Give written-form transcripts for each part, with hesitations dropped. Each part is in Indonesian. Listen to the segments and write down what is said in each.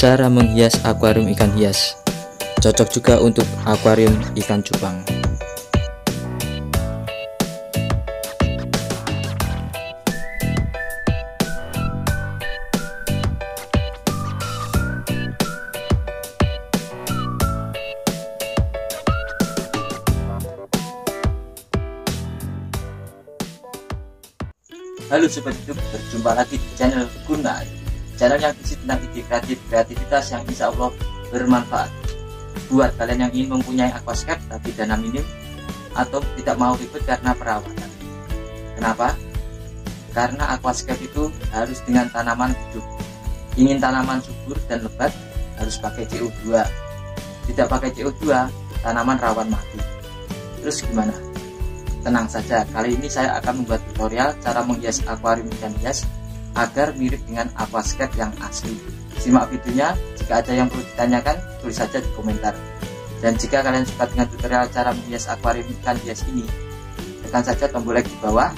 Cara menghias akuarium ikan hias cocok juga untuk akuarium ikan cupang. Halo Sobat YouTube, berjumpa lagi di channel Guna, channel yang berisi tentang ide kreativitas yang insya Allah bermanfaat buat kalian yang ingin mempunyai aquascape tapi dana minim atau tidak mau ribet karena perawatan. Kenapa? Karena aquascape itu harus dengan tanaman hidup. Ingin tanaman subur dan lebat harus pakai CO2. Tidak pakai CO2, tanaman rawan mati. Terus gimana? Tenang saja, kali ini saya akan membuat tutorial cara menghias akuarium ikan hias agar mirip dengan aquascape yang asli. Simak videonya, jika ada yang perlu ditanyakan tulis saja di komentar. Dan jika kalian suka dengan tutorial cara menghias akuarium ikan hias ini, tekan saja tombol like di bawah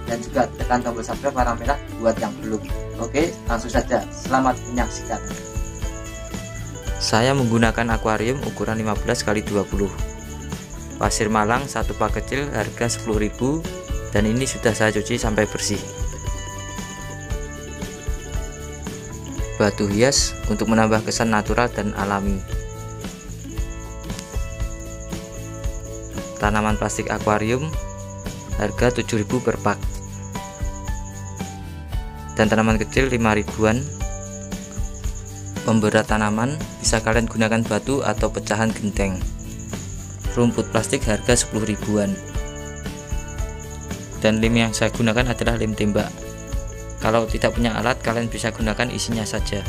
dan juga tekan tombol subscribe warna merah buat yang belum. Oke, langsung saja, selamat menyaksikan. Saya menggunakan akuarium ukuran 15x20 pasir malang, satu pak kecil, harga 10.000, dan ini sudah saya cuci sampai bersih. Batu hias untuk menambah kesan natural dan alami. Tanaman plastik akuarium harga 7.000 per pak, dan tanaman kecil 5.000-an. Pemberat tanaman bisa kalian gunakan batu atau pecahan genteng. Rumput plastik harga 10.000-an, dan lem yang saya gunakan adalah lem tembak. Kalau tidak punya alat, kalian bisa gunakan isinya saja.